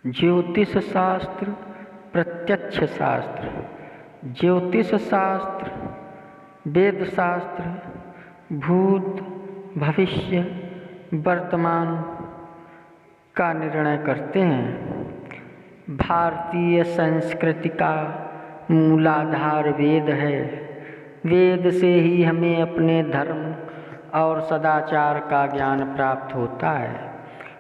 ज्योतिष शास्त्र, प्रत्यक्ष शास्त्र। ज्योतिष शास्त्र वेद शास्त्र भूत, भविष्य, वर्तमान का निर्णय करते हैं। भारतीय संस्कृति का मूलाधार वेद है। वेद से ही हमें अपने धर्म और सदाचार का ज्ञान प्राप्त होता है।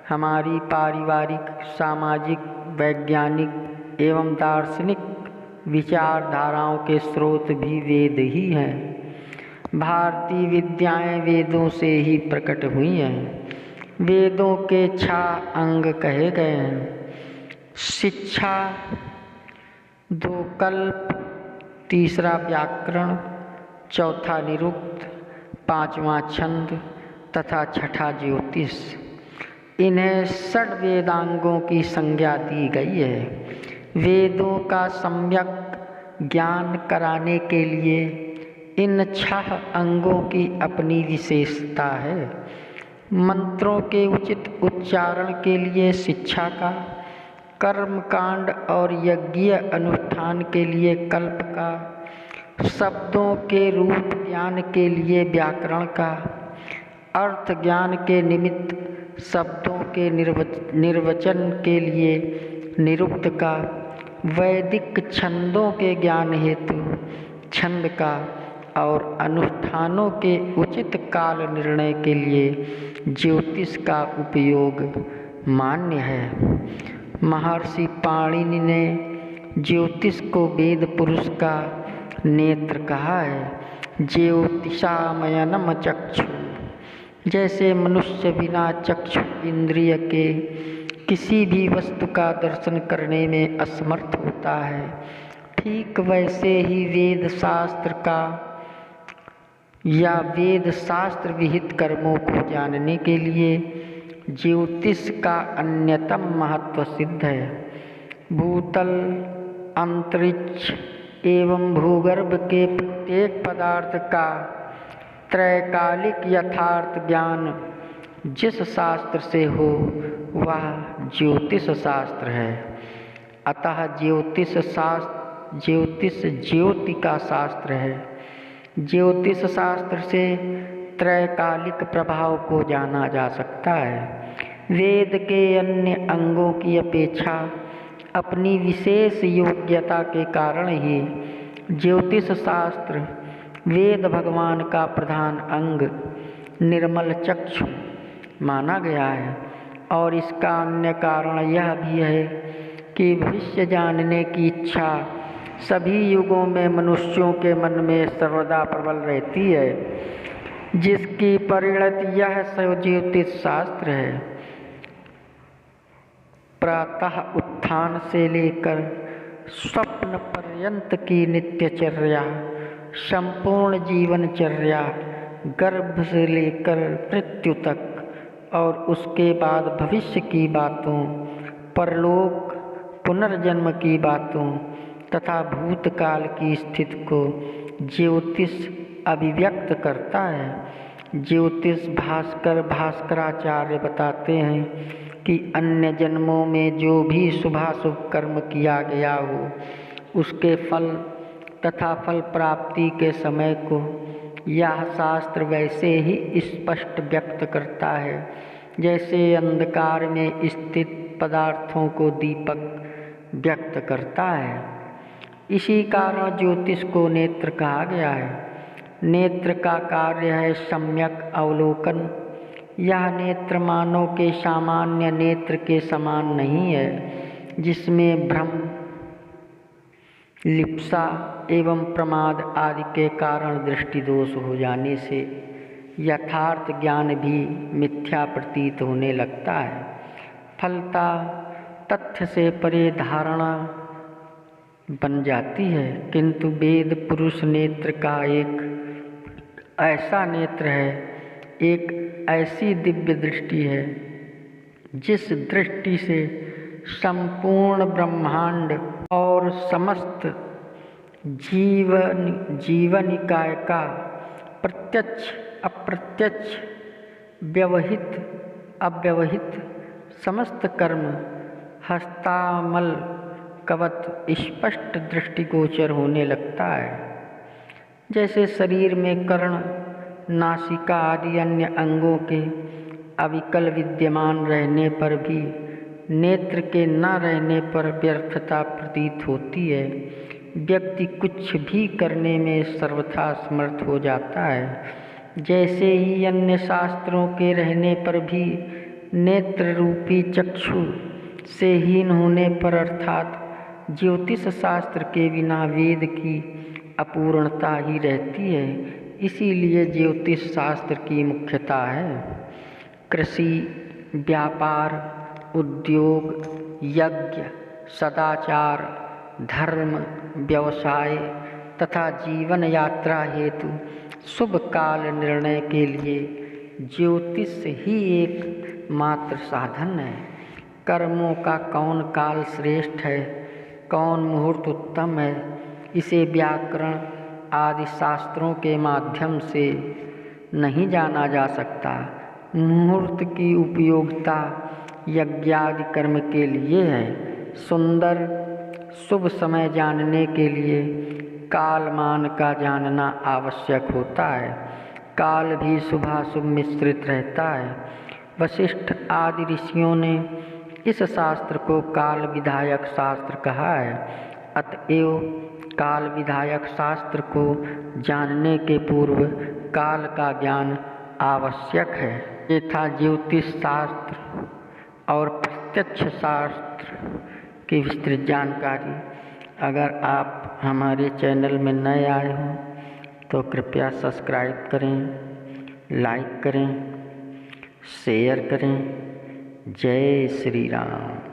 हमारी पारिवारिक, सामाजिक, वैज्ञानिक एवं दार्शनिक विचारधाराओं के स्रोत भी वेद ही हैं। भारतीय विद्याएं वेदों से ही प्रकट हुई हैं। वेदों के 6 अंग कहे गए हैं। शिक्षा, 2 कल्प, 3 व्याकरण, 4 निरुक्त, 5वां छंद तथा 6 ज्योतिष। इन्हें 6 वेदांगों की संज्ञा दी गई है। वेदों का सम्यक ज्ञान कराने के लिए इन 6 अंगों की अपनी विशेषता है। मंत्रों के उचित उच्चारण के लिए शिक्षा का, कर्मकांड और यज्ञ अनुष्ठान के लिए कल्प का, शब्दों के रूप ज्ञान के लिए व्याकरण का, अर्थ ज्ञान के निमित्त शब्दों के निर्वचन के लिए निरुक्त का, वैदिक छंदों के ज्ञान हेतु छंद का और अनुष्ठानों के उचित काल निर्णय के लिए ज्योतिष का उपयोग मान्य है। महर्षि पाणिनि ने ज्योतिष को वेद पुरुष का नेत्र कहा है। ज्योतिषामयनम चक्षु। जैसे मनुष्य बिना चक्षु इंद्रिय के किसी भी वस्तु का दर्शन करने में असमर्थ होता है, ठीक वैसे ही वेद शास्त्र का या वेद शास्त्र विहित कर्मों को जानने के लिए ज्योतिष का अन्यतम महत्व सिद्ध है। भूतल, अंतरिक्ष एवं भूगर्भ के प्रत्येक पदार्थ का त्रैकालिक यथार्थ ज्ञान जिस शास्त्र से हो वह ज्योतिष शास्त्र है। अतः ज्योतिष ज्योति का शास्त्र है। ज्योतिष शास्त्र से त्रैकालिक प्रभाव को जाना जा सकता है। वेद के अन्य अंगों की अपेक्षा अपनी विशेष योग्यता के कारण ही ज्योतिष शास्त्र वेद भगवान का प्रधान अंग निर्मल चक्षु माना गया है। और इसका अन्य कारण यह भी है कि भविष्य जानने की इच्छा सभी युगों में मनुष्यों के मन में सर्वदा प्रबल रहती है, जिसकी परिणति यह ज्योतिष शास्त्र है। प्रातः उत्थान से लेकर स्वप्न पर्यंत की नित्यचर्या, संपूर्ण जीवनचर्या, गर्भ से लेकर मृत्यु तक और उसके बाद भविष्य की बातों, परलोक, पुनर्जन्म की बातों तथा भूतकाल की स्थिति को ज्योतिष अभिव्यक्त करता है। ज्योतिष भास्कराचार्य बताते हैं कि अन्य जन्मों में जो भी शुभाशुभ कर्म किया गया हो उसके फल तथा फल प्राप्ति के समय को यह शास्त्र वैसे ही स्पष्ट व्यक्त करता है जैसे अंधकार में स्थित पदार्थों को दीपक व्यक्त करता है। इसी कारण ज्योतिष को नेत्र कहा गया है। नेत्र का कार्य है सम्यक अवलोकन। यह नेत्र मानव के सामान्य नेत्र के समान नहीं है, जिसमें भ्रम, लिप्सा एवं प्रमाद आदि के कारण दृष्टि दोष हो जाने से यथार्थ ज्ञान भी मिथ्या प्रतीत होने लगता है। फलता तथ्य से परे धारणा बन जाती है। किंतु वेद पुरुष नेत्र का एक ऐसा नेत्र है, एक ऐसी दिव्य दृष्टि है जिस दृष्टि से संपूर्ण ब्रह्मांड और समस्त जीवनिकाय का प्रत्यक्ष, अप्रत्यक्ष, व्यवहित, अव्यवहित समस्त कर्म हस्तामल कवच स्पष्ट दृष्टिगोचर होने लगता है। जैसे शरीर में कर्ण, नासिका आदि अन्य अंगों के अविकल विद्यमान रहने पर भी नेत्र के न रहने पर व्यर्थता प्रतीत होती है। व्यक्ति कुछ भी करने में सर्वथा समर्थ हो जाता है। जैसे ही अन्य शास्त्रों के रहने पर भी नेत्र रूपी चक्षु से हीन होने पर अर्थात ज्योतिष शास्त्र के बिना वेद की अपूर्णता ही रहती है। इसीलिए ज्योतिष शास्त्र की मुख्यता है। कृषि, व्यापार, उद्योग, यज्ञ, सदाचार, धर्म, व्यवसाय तथा जीवन यात्रा हेतु शुभ काल निर्णय के लिए ज्योतिष ही एक मात्र साधन है। कर्मों का कौन काल श्रेष्ठ है, कौन मुहूर्त उत्तम है, इसे व्याकरण आदि शास्त्रों के माध्यम से नहीं जाना जा सकता। मुहूर्त की उपयोगिता यज्ञादि कर्म के लिए है। सुंदर शुभ समय जानने के लिए कालमान का जानना आवश्यक होता है। काल भी शुभाशुभ मिश्रित रहता है। वशिष्ठ आदि ऋषियों ने इस शास्त्र को काल विधायक शास्त्र कहा है। अतएव काल विधायक शास्त्र को जानने के पूर्व काल का ज्ञान आवश्यक है। ये था ज्योतिष शास्त्र और प्रत्यक्ष शास्त्र की विस्तृत जानकारी। अगर आप हमारे चैनल में नए आए हों तो कृपया सब्सक्राइब करें, लाइक करें, शेयर करें। जय श्री राम।